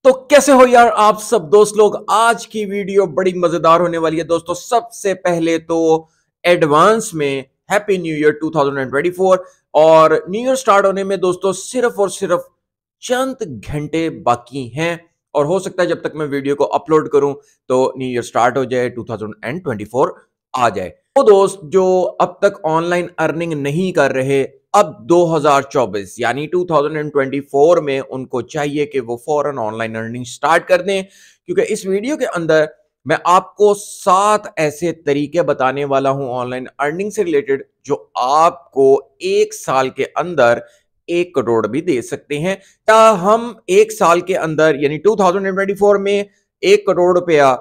तो कैसे हो यार आप सब दोस्त लोग। आज की वीडियो बड़ी मजेदार होने वाली है दोस्तों। सबसे पहले तो एडवांस में हैप्पी न्यू ईयर 2024। और न्यू ईयर स्टार्ट होने में दोस्तों सिर्फ और सिर्फ चंद घंटे बाकी हैं और हो सकता है जब तक मैं वीडियो को अपलोड करूं तो न्यू ईयर स्टार्ट हो जाए, 2024 आ जाए। वो दोस्त जो अब तक ऑनलाइन अर्निंग नहीं कर रहे, अब 2024 यानी 2024 में उनको चाहिए कि वो फौरन ऑनलाइन अर्निंग स्टार्ट कर दें, क्योंकि इस वीडियो के अंदर मैं आपको 7 ऐसे तरीके बताने वाला हूं ऑनलाइन अर्निंग से रिलेटेड जो आपको 1 साल के अंदर 1 करोड़ भी दे सकते हैं। क्या हम 1 साल के अंदर यानी 2024 में 1 करोड़ रुपया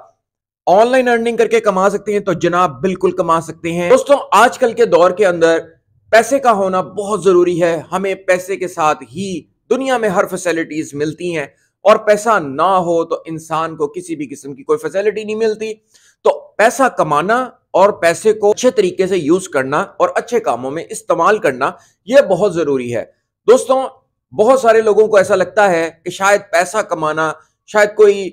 ऑनलाइन अर्निंग करके कमा सकते हैं? तो जनाब बिल्कुल कमा सकते हैं दोस्तों। आजकल के दौर के अंदर पैसे का होना बहुत जरूरी है। हमें पैसे के साथ ही दुनिया में हर फैसिलिटीज मिलती हैं और पैसा ना हो तो इंसान को किसी भी किस्म की कोई फैसिलिटी नहीं मिलती। तो पैसा कमाना और पैसे को अच्छे तरीके से यूज करना और अच्छे कामों में इस्तेमाल करना यह बहुत जरूरी है दोस्तों। बहुत सारे लोगों को ऐसा लगता है कि शायद पैसा कमाना शायद कोई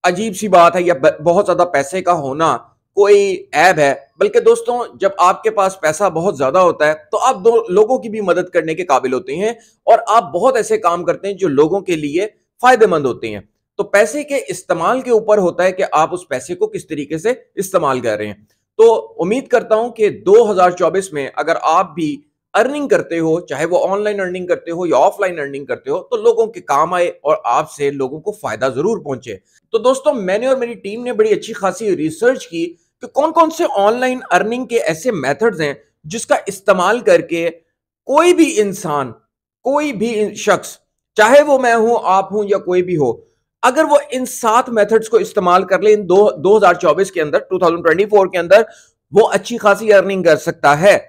अजीब सी बात है या बहुत ज्यादा पैसे का होना कोई ऐब है, बल्कि दोस्तों जब आपके पास पैसा बहुत ज्यादा होता है तो आप दो लोगों की भी मदद करने के काबिल होते हैं और आप बहुत ऐसे काम करते हैं जो लोगों के लिए फायदेमंद होते हैं। तो पैसे के इस्तेमाल के ऊपर होता है कि आप उस पैसे को किस तरीके से इस्तेमाल कर रहे हैं। तो उम्मीद करता हूं कि 2024 में अगर आप भी अर्निंग करते हो, चाहे वो ऑनलाइन अर्निंग करते हो या ऑफलाइन अर्निंग करते हो, तो लोगों के काम आए और आपसे लोगों को फायदा जरूर पहुंचे। तो दोस्तों मैंने और मेरी टीम ने बड़ी अच्छी खासी रिसर्च की कि कौन कौन से ऑनलाइन अर्निंग के ऐसे मेथड्स हैं जिसका इस्तेमाल करके कोई भी इंसान, कोई भी शख्स, चाहे वो मैं हूं, आप हूं या कोई भी हो, अगर वो इन 7 मेथड्स को इस्तेमाल कर ले इन 2024 के अंदर, 2024 के अंदर, वो अच्छी खासी अर्निंग कर सकता है।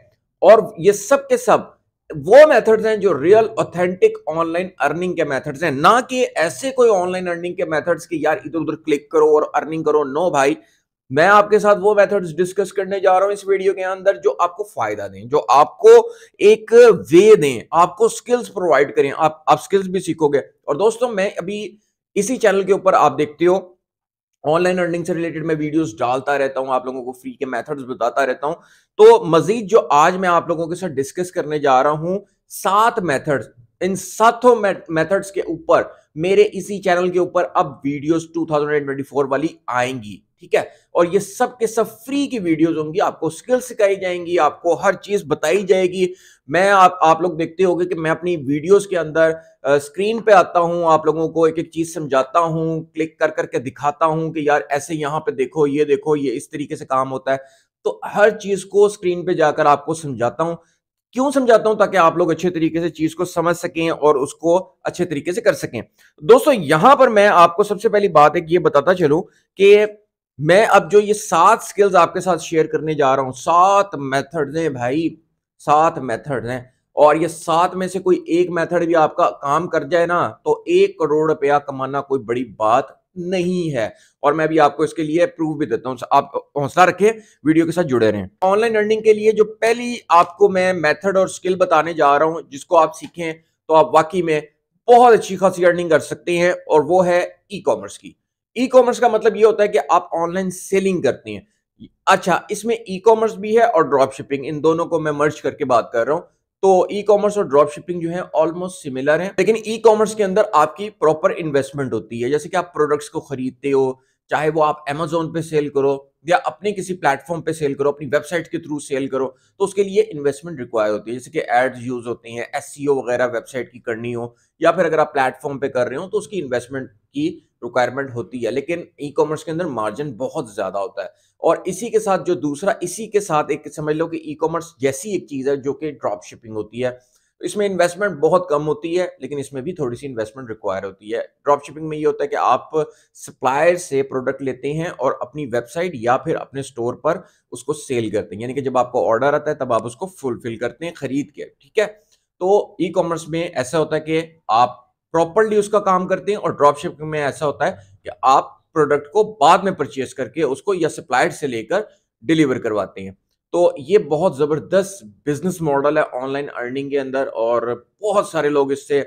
और ये सब के सब वो मेथड्स हैं जो रियल ऑथेंटिक ऑनलाइन अर्निंग के मेथड्स हैं, ना कि ऐसे कोई ऑनलाइन अर्निंग के मेथड्स कि यार इधर उधर क्लिक करो और अर्निंग करो। नो भाई, मैं आपके साथ वो मेथड्स डिस्कस करने जा रहा हूं इस वीडियो के अंदर जो आपको फायदा दें, जो आपको एक वे दें, आपको स्किल्स प्रोवाइड करें। आप स्किल्स भी सीखोगे। और दोस्तों मैं अभी इसी चैनल के ऊपर आप देखते हो ऑनलाइन अर्निंग से रिलेटेड मैं वीडियोस डालता रहता हूं, आप लोगों को फ्री के मेथड्स बताता रहता हूं। तो मजीद जो आज मैं आप लोगों के साथ डिस्कस करने जा रहा हूं 7 मेथड्स, इन 7 मेथड्स के ऊपर मेरे इसी चैनल के ऊपर अब वीडियोस 2024 वाली आएंगी, ठीक है। और ये सब के सब फ्री की वीडियोस होंगी, आपको स्किल्स सिखाई जाएंगी, आपको हर चीज बताई जाएगी। मैं आप लोग देखते होंगे कि मैं अपनी वीडियोस के अंदर स्क्रीन पे आता हूं, आप लोगों को एक एक चीज समझाता हूं, क्लिक कर करके दिखाता हूं कि यार ऐसे यहां पे देखो, ये इस तरीके से काम होता है। तो हर चीज को स्क्रीन पे जाकर आपको समझाता हूं। क्यों समझाता हूं? ताकि आप लोग अच्छे तरीके से चीज को समझ सकें और उसको अच्छे तरीके से कर सकें। दोस्तों यहां पर मैं आपको सबसे पहली बात है कि ये बताता चलूं कि मैं अब जो ये 7 स्किल्स आपके साथ शेयर करने जा रहा हूं, 7 मेथड्स हैं भाई, 7 मेथड्स हैं। और ये 7 में से कोई एक मेथड भी आपका काम कर जाए ना तो 1 करोड़ रुपया कमाना कोई बड़ी बात नहीं है। और मैं भी आपको इसके लिए प्रूफ भी देता हूं। आप हौसला रखें, वीडियो के साथ जुड़े रहें। ऑनलाइन अर्निंग के लिए जो पहली आपको मैं मेथड और स्किल बताने जा रहा हूं जिसको आप सीखें तो आप वाकई में बहुत अच्छी खासी अर्निंग कर सकते हैं, और वो है ई कॉमर्स की। ई कॉमर्स का मतलब ये होता है कि आप ऑनलाइन सेलिंग करते हैं। अच्छा, इसमें ई कॉमर्स भी है और ड्रॉप शिपिंग, इन दोनों को मैं मर्ज करके बात कर रहा हूं। तो ई कॉमर्स और ड्रॉप शिपिंग जो है ऑलमोस्ट सिमिलर है, लेकिन ई कॉमर्स के अंदर आपकी प्रॉपर इन्वेस्टमेंट होती है। जैसे कि आप प्रोडक्ट्स को खरीदते हो, चाहे वो आप अमेजोन पे सेल करो या अपने किसी प्लेटफॉर्म पे सेल करो, अपनी वेबसाइट के थ्रू सेल करो, तो उसके लिए इन्वेस्टमेंट रिक्वायर होती है। जैसे कि एड्स यूज होती हैं, एसईओ वगैरह वेबसाइट की करनी हो, या फिर अगर आप प्लेटफॉर्म पे कर रहे हो तो उसकी इन्वेस्टमेंट की रिक्वायरमेंट होती है। लेकिन ई कॉमर्स के अंदर मार्जिन बहुत ज्यादा होता है। और इसी के साथ जो दूसरा, इसी के साथ एक समझ लो कि ई कॉमर्स जैसी एक चीज है जो कि ड्रॉप शिपिंग होती है। तो इसमें इन्वेस्टमेंट बहुत कम होती है, लेकिन इसमें भी थोड़ी सी इन्वेस्टमेंट रिक्वायर होती है। ड्रॉप शिपिंग में ये होता है कि आप सप्लायर से प्रोडक्ट लेते हैं और अपनी वेबसाइट या फिर अपने स्टोर पर उसको सेल करते हैं, यानी कि जब आपको ऑर्डर आता है तब आप उसको फुलफिल करते हैं खरीद के, ठीक है। तो ई कॉमर्स में ऐसा होता है कि आप प्रॉपरली उसका काम करते हैं, और ड्रॉप शिपिंग में ऐसा होता है कि आप प्रोडक्ट को बाद में परचेस करके उसको या सप्लायर से लेकर डिलीवर करवाते हैं। तो ये बहुत जबरदस्त बिजनेस मॉडल है ऑनलाइन अर्निंग के अंदर, और बहुत सारे लोग इससे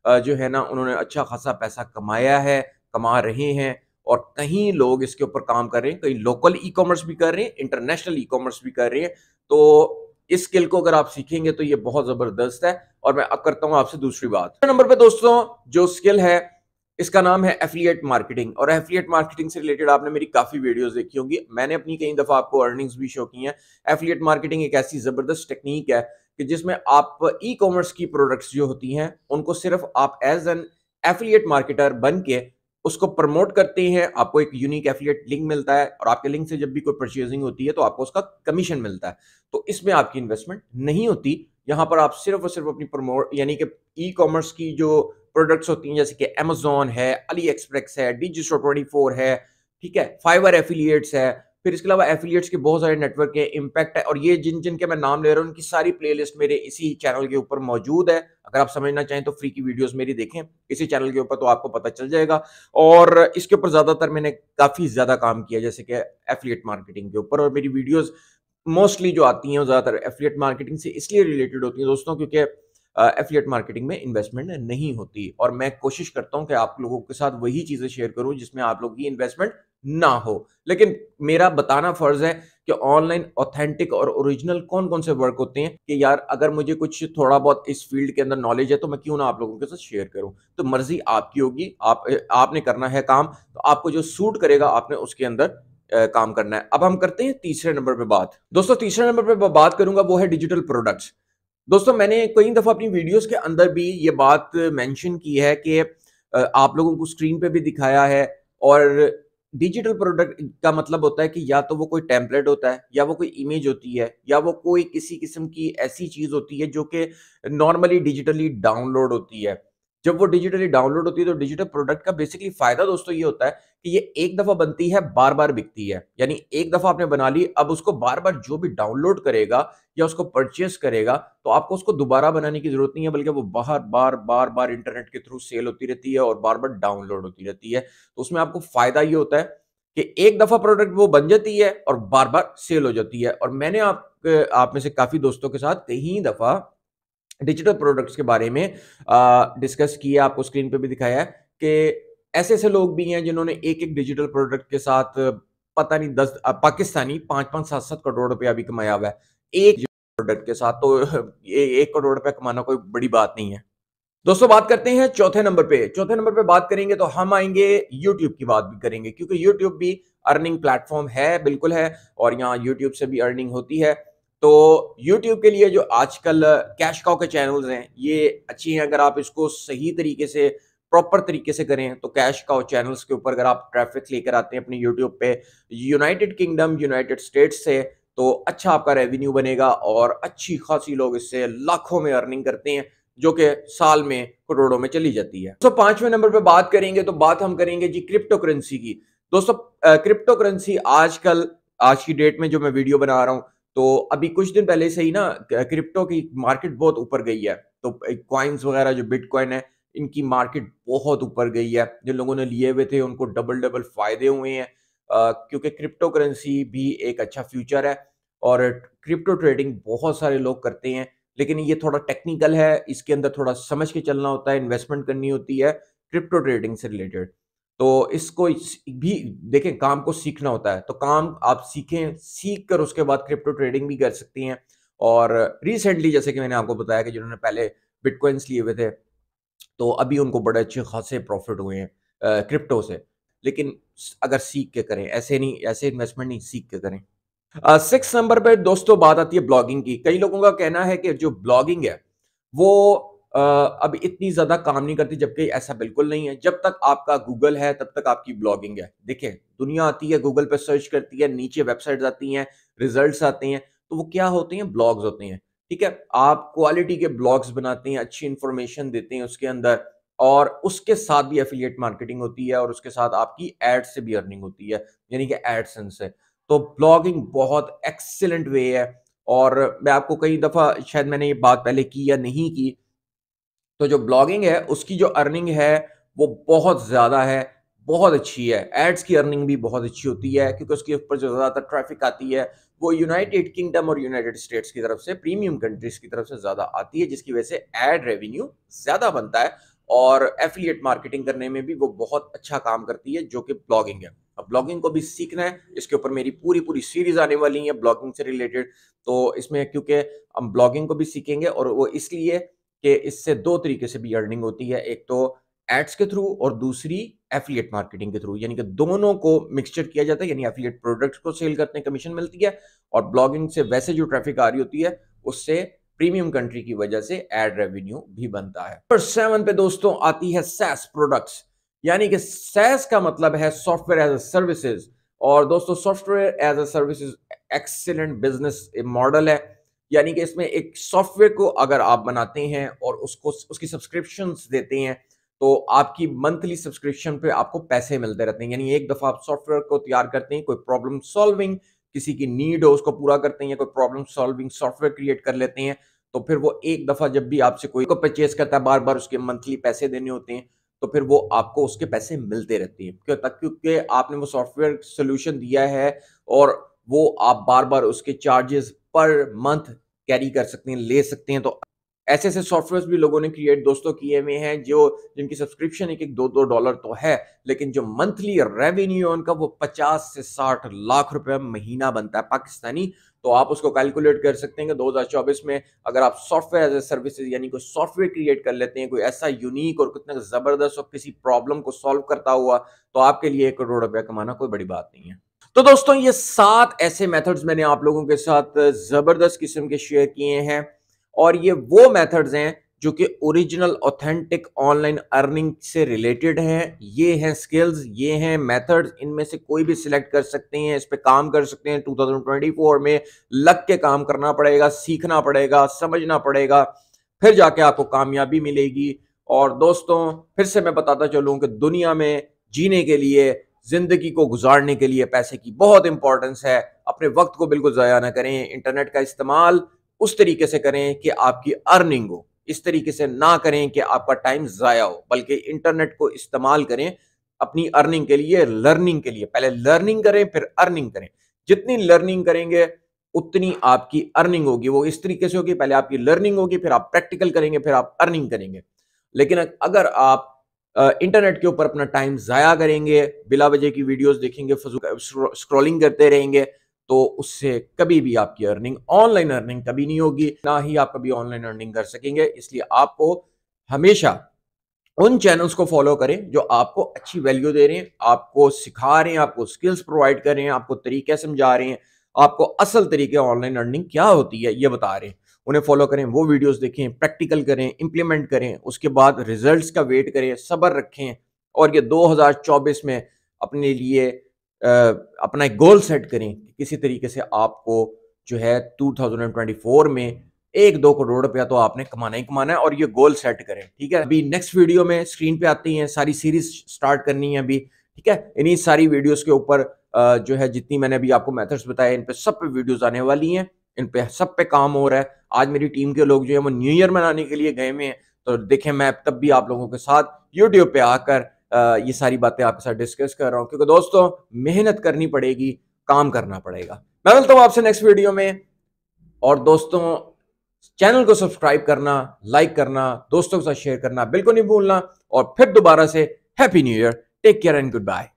जो है ना उन्होंने अच्छा खासा पैसा कमाया है, कमा रहे हैं और कहीं लोग इसके ऊपर काम कर रहे हैं, कहीं लोकल ई कॉमर्स भी कर रहे हैं, इंटरनेशनल ई कॉमर्स भी कर रहे हैं। तो इस स्किल को अगर आप सीखेंगे तो ये बहुत जबरदस्त है। और मैं अब करता हूं आपसे दूसरी बात। नंबर पे दोस्तों जो स्किल है इसका नाम है एफिलिएट मार्केटिंग। और एफिलिएट मार्केटिंग से रिलेटेड आपने मेरी काफी वीडियोस देखी होंगी, मैंने अपनी कई दफा आपको अर्निंग्स भी शो की हैं। एफिलिएट मार्केटिंग एक ऐसी जबरदस्त टेक्निक है कि जिसमें आप ई कॉमर्स की प्रोडक्ट्स जो होती हैं उनको सिर्फ आप एज एन एफिलिएट मार्केटर बन के उसको प्रमोट करते हैं, आपको एक यूनिक एफिलिएट लिंक मिलता है और आपके लिंक से जब भी कोई परचेजिंग होती है तो आपको उसका कमीशन मिलता है। तो इसमें आपकी इन्वेस्टमेंट नहीं होती, यहाँ पर आप सिर्फ और सिर्फ अपनी प्रमोट यानी कि ई कॉमर्स की जो प्रोडक्ट्स होती हैं जैसे कि अमेजोन है, अली एक्सप्रेस है, डिजिस्टोर 24 है, ठीक है, फाइवर एफिलिएट्स है, फिर इसके अलावा एफिलिएट्स के बहुत सारे नेटवर्क है, इम्पैक्ट है, और ये जिन जिन के मैं नाम ले रहा हूँ उनकी सारी प्लेलिस्ट मेरे इसी चैनल के ऊपर मौजूद है। अगर आप समझना चाहें तो फ्री की वीडियोस मेरी देखें इसी चैनल के ऊपर, तो आपको पता चल जाएगा। और इसके ऊपर ज्यादातर मैंने काफी ज्यादा काम किया जैसे कि एफिलिएट मार्केटिंग के ऊपर, और मेरी वीडियोस मोस्टली जो आती हैं वो ज्यादातर एफिलिएट मार्केटिंग से इसलिए रिलेटेड होती हैं दोस्तों क्योंकि एफिलिएट मार्केटिंग में इन्वेस्टमेंट नहीं होती, और मैं कोशिश करता हूं कि आप लोगों के साथ वही चीजें शेयर करूं जिसमें आप लोगों की इन्वेस्टमेंट ना हो। लेकिन मेरा बताना फर्ज है कि ऑनलाइन ऑथेंटिक और ओरिजिनल कौन कौन से वर्क होते हैं, कि यार अगर मुझे कुछ थोड़ा बहुत इस फील्ड के अंदर नॉलेज है तो मैं क्यों ना आप लोगों के साथ शेयर करूं। तो मर्जी आपकी होगी, आपने करना है काम, तो आपको जो सूट करेगा आपने उसके अंदर काम करना है। अब हम करते हैं तीसरे नंबर पे बात। दोस्तों तीसरे नंबर पे बात करूंगा वो है डिजिटल प्रोडक्ट्स। दोस्तों मैंने कई दफा अपनी वीडियोस के अंदर भी ये बात मेंशन की है कि आप लोगों को स्क्रीन पे भी दिखाया है, और डिजिटल प्रोडक्ट का मतलब होता है कि या तो वो कोई टेम्पलेट होता है, या वो कोई इमेज होती है, या वो कोई किसी किस्म की ऐसी चीज होती है जो कि नॉर्मली डिजिटली डाउनलोड होती है। जब वो डिजिटली डाउनलोड होती है तो डिजिटल प्रोडक्ट का बेसिकली फायदा दोस्तों ये होता है कि ये एक दफा बनती है, बार बार बिकती है। यानी एक दफा आपने बना ली, अब उसको बार बार जो भी डाउनलोड करेगा या उसको परचेस करेगा तो आपको उसको दोबारा बनाने की जरूरत नहीं है, बल्कि वो बाहर बार बार बार इंटरनेट के थ्रू सेल होती रहती है और बार बार डाउनलोड होती रहती है। तो उसमें आपको फायदा ये होता है कि एक दफा प्रोडक्ट वो बन जाती है और बार बार सेल हो जाती है। और मैंने आप में से काफी दोस्तों के साथ कई दफा डिजिटल प्रोडक्ट्स के बारे में डिस्कस किया, आपको स्क्रीन पे भी दिखाया है कि ऐसे ऐसे लोग भी हैं जिन्होंने एक एक डिजिटल प्रोडक्ट के साथ पता नहीं 10 पाकिस्तानी 5-5 7-7 करोड़ रुपया भी कमाया हुआ है एक प्रोडक्ट के साथ। तो ये 1 करोड़ रुपया कमाना कोई बड़ी बात नहीं है। दोस्तों बात करते हैं चौथे नंबर पे। चौथे नंबर पे बात करेंगे तो हम आएंगे यूट्यूब की बात भी करेंगे, क्योंकि यूट्यूब भी अर्निंग प्लेटफॉर्म है, बिल्कुल है, और यहाँ यूट्यूब से भी अर्निंग होती है। तो यूट्यूब के लिए जो आजकल कैश काउ के चैनल्स हैं ये अच्छी हैं। अगर आप इसको सही तरीके से प्रॉपर तरीके से करें तो कैश काउ चैनल्स के ऊपर अगर आप ट्रैफिक लेकर आते हैं अपने यूट्यूब पे यूनाइटेड किंगडम, यूनाइटेड स्टेट्स से, तो अच्छा आपका रेवेन्यू बनेगा और अच्छी खासी लोग इससे लाखों में अर्निंग करते हैं, जो कि साल में करोड़ों में चली जाती है। तो पांचवें नंबर पे बात करेंगे तो बात हम करेंगे जी क्रिप्टो करेंसी की। दोस्तों क्रिप्टो करेंसी आजकल आज की डेट में जो मैं वीडियो बना रहा हूं, तो अभी कुछ दिन पहले से ही ना क्रिप्टो की मार्केट बहुत ऊपर गई है। तो कॉइन्स वगैरह जो बिटकॉइन है इनकी मार्केट बहुत ऊपर गई है। जिन लोगों ने लिए हुए थे उनको डबल डबल फायदे हुए हैं, क्योंकि क्रिप्टो करेंसी भी एक अच्छा फ्यूचर है और क्रिप्टो ट्रेडिंग बहुत सारे लोग करते हैं। लेकिन ये थोड़ा टेक्निकल है, इसके अंदर थोड़ा समझ के चलना होता है, इन्वेस्टमेंट करनी होती है क्रिप्टो ट्रेडिंग से रिलेटेड। तो इसको भी देखें, काम को सीखना होता है, तो काम आप सीखें, सीख कर उसके बाद क्रिप्टो ट्रेडिंग भी कर सकती हैं। और रिसेंटली जैसे कि मैंने आपको बताया कि जिन्होंने पहले बिटकॉइंस लिए हुए थे तो अभी उनको बड़े अच्छे खासे प्रॉफिट हुए हैं क्रिप्टो से। लेकिन अगर सीख के करें, ऐसे नहीं, ऐसे इन्वेस्टमेंट नहीं, सीख के करें। 6 नंबर पे दोस्तों बात आती है ब्लॉगिंग की। कई लोगों का कहना है कि जो ब्लॉगिंग है वो अब इतनी ज्यादा काम नहीं करती, जबकि ऐसा बिल्कुल नहीं है। जब तक आपका गूगल है तब तक आपकी ब्लॉगिंग है। देखिए दुनिया आती है, गूगल पे सर्च करती है, नीचे वेबसाइट्स आती हैं, रिजल्ट्स आते हैं, तो वो क्या होते हैं? ब्लॉग्स होते हैं। ठीक है, आप क्वालिटी के ब्लॉग्स बनाते हैं, अच्छी इंफॉर्मेशन देते हैं उसके अंदर, और उसके साथ भी एफिलिएट मार्केटिंग होती है, और उसके साथ आपकी एड से भी अर्निंग होती है, यानी कि एडसेंस से। तो ब्लॉगिंग बहुत एक्सीलेंट वे है। और मैं आपको कई दफा, शायद मैंने ये बात पहले की या नहीं की, तो जो ब्लॉगिंग है उसकी जो अर्निंग है वो बहुत ज्यादा है, बहुत अच्छी है। एड्स की अर्निंग भी बहुत अच्छी होती है, क्योंकि उसके ऊपर जो ज्यादातर ट्रैफिक आती है वो यूनाइटेड किंगडम और यूनाइटेड स्टेट्स की तरफ से, प्रीमियम कंट्रीज की तरफ से ज्यादा आती है, जिसकी वजह से एड रेवेन्यू ज्यादा बनता है और एफिलिएट मार्केटिंग करने में भी वो बहुत अच्छा काम करती है, जो कि ब्लॉगिंग है। अब ब्लॉगिंग को भी सीखना है, इसके ऊपर मेरी पूरी सीरीज आने वाली है ब्लॉगिंग से रिलेटेड। तो इसमें क्योंकि हम ब्लॉगिंग को भी सीखेंगे, और वो इसलिए कि इससे दो तरीके से भी अर्निंग होती है, एक तो एड्स के थ्रू और दूसरी एफिलिएट मार्केटिंग के थ्रू, यानी कि दोनों को मिक्सचर किया जाता है। यानी एफिलिएट प्रोडक्ट्स को सेल करते हैं, कमीशन मिलती है, और ब्लॉगिंग से वैसे जो ट्रैफिक आ रही होती है उससे प्रीमियम कंट्री की वजह से एड रेवेन्यू भी बनता है। नंबर 7 पे दोस्तों आती है SaaS प्रोडक्ट्स, यानी कि SaaS का मतलब है सॉफ्टवेयर एज अ सर्विसेज। और दोस्तों software as a services excellent business model है, यानी कि इसमें एक सॉफ्टवेयर को अगर आप बनाते हैं और उसको उसकी सब्सक्रिप्शंस देते हैं, तो आपकी मंथली सब्सक्रिप्शन पे आपको पैसे मिलते रहते हैं। यानी एक दफा आप सॉफ्टवेयर को तैयार करते हैं, कोई प्रॉब्लम सॉल्विंग किसी की नीड हो उसको पूरा करते हैं, कोई प्रॉब्लम सॉल्विंग सॉफ्टवेयर क्रिएट कर लेते हैं, तो फिर वो एक दफा जब भी आपसे कोई को परचेज करता है, बार बार उसके मंथली पैसे देने होते हैं, तो फिर वो आपको उसके पैसे मिलते रहते हैं। क्यों? तक क्योंकि आपने वो सॉफ्टवेयर सोल्यूशन दिया है, और वो आप बार बार उसके चार्जेस पर मंथ कैरी कर सकते हैं, ले सकते हैं। तो ऐसे ऐसे सॉफ्टवेयर भी लोगों ने क्रिएट दोस्तों किए हुए हैं, जो जिनकी सब्सक्रिप्शन एक दो डॉलर तो है, लेकिन जो मंथली रेवेन्यू है उनका वो 50 से 60 लाख रुपए महीना बनता है पाकिस्तानी। तो आप उसको कैलकुलेट कर सकते हैं कि 2024 में अगर आप सॉफ्टवेयर एज ए सर्विसेज यानी कोई सॉफ्टवेयर क्रिएट कर लेते हैं, कोई ऐसा यूनिक और कितना जबरदस्त और किसी प्रॉब्लम को सॉल्व करता हुआ, तो आपके लिए 1 करोड़ रुपया कमाना कोई बड़ी बात नहीं है। तो दोस्तों ये 7 ऐसे मेथड्स मैंने आप लोगों के साथ जबरदस्त किस्म के शेयर किए हैं, और ये वो मेथड्स हैं जो कि ओरिजिनल ऑथेंटिक ऑनलाइन अर्निंग से रिलेटेड हैं। ये हैं स्किल्स, ये हैं मेथड्स, इनमें से कोई भी सिलेक्ट कर सकते हैं, इस पे काम कर सकते हैं। 2024 में लग के काम करना पड़ेगा, सीखना पड़ेगा, समझना पड़ेगा, फिर जाके आपको कामयाबी मिलेगी। और दोस्तों फिर से मैं बताता चलूं कि दुनिया में जीने के लिए, जिंदगी को गुजारने के लिए पैसे की बहुत इंपॉर्टेंस है। अपने वक्त को बिल्कुल ज़ाया ना करें, इंटरनेट का इस्तेमाल उस तरीके से करें कि आपकी अर्निंग हो, इस तरीके से ना करें कि आपका टाइम ज़ाया हो, बल्कि इंटरनेट को इस्तेमाल करें अपनी अर्निंग के लिए, लर्निंग के लिए। पहले लर्निंग करें फिर अर्निंग करें। जितनी लर्निंग करेंगे उतनी आपकी अर्निंग होगी। वो इस तरीके से होगी, पहले आपकी लर्निंग होगी, फिर आप प्रैक्टिकल करेंगे, फिर आप अर्निंग करेंगे। लेकिन अगर आप इंटरनेट के ऊपर अपना टाइम ज़ाया करेंगे, बिला वजह की वीडियोस देखेंगे, स्क्रॉलिंग करते रहेंगे, तो उससे कभी भी आपकी अर्निंग, ऑनलाइन अर्निंग कभी नहीं होगी, ना ही आप कभी ऑनलाइन अर्निंग कर सकेंगे। इसलिए आपको हमेशा उन चैनल्स को फॉलो करें जो आपको अच्छी वैल्यू दे रहे हैं, आपको सिखा रहे हैं, आपको स्किल्स प्रोवाइड कर रहे हैं, आपको तरीके समझा रहे हैं, आपको असल तरीके ऑनलाइन अर्निंग क्या होती है ये बता रहे हैं। उन्हें फॉलो करें, वो वीडियोस देखें, प्रैक्टिकल करें, इंप्लीमेंट करें, उसके बाद रिजल्ट्स का वेट करें, सब्र रखें, और ये 2024 में अपने लिए अपना एक गोल सेट करें कि किसी तरीके से आपको जो है 2024 में 1-2 करोड़ रुपया तो आपने कमाना ही कमाना है, और ये गोल सेट करें। ठीक है, अभी नेक्स्ट वीडियो में स्क्रीन पे आती हैं सारी सीरीज स्टार्ट करनी है अभी। ठीक है, इन्हीं सारी वीडियोस के ऊपर जो है जितनी मैंने अभी आपको मेथड्स बताए, इन पे सब पे वीडियोस आने वाली हैं, इन पे सब पे काम हो रहा है। आज मेरी टीम के लोग जो है वो न्यू ईयर मनाने के लिए गए हुए हैं, तो देखें मैं तब भी आप लोगों के साथ यूट्यूब पे आकर ये सारी बातें आपके साथ डिस्कस कर रहा हूँ, क्योंकि दोस्तों मेहनत करनी पड़ेगी, काम करना पड़ेगा। मैं मिलता हूँ आपसे नेक्स्ट वीडियो में, और दोस्तों चैनल को सब्सक्राइब करना, लाइक करना, दोस्तों के साथ शेयर करना बिल्कुल नहीं भूलना। और फिर दोबारा से happy new year, take care and good bye.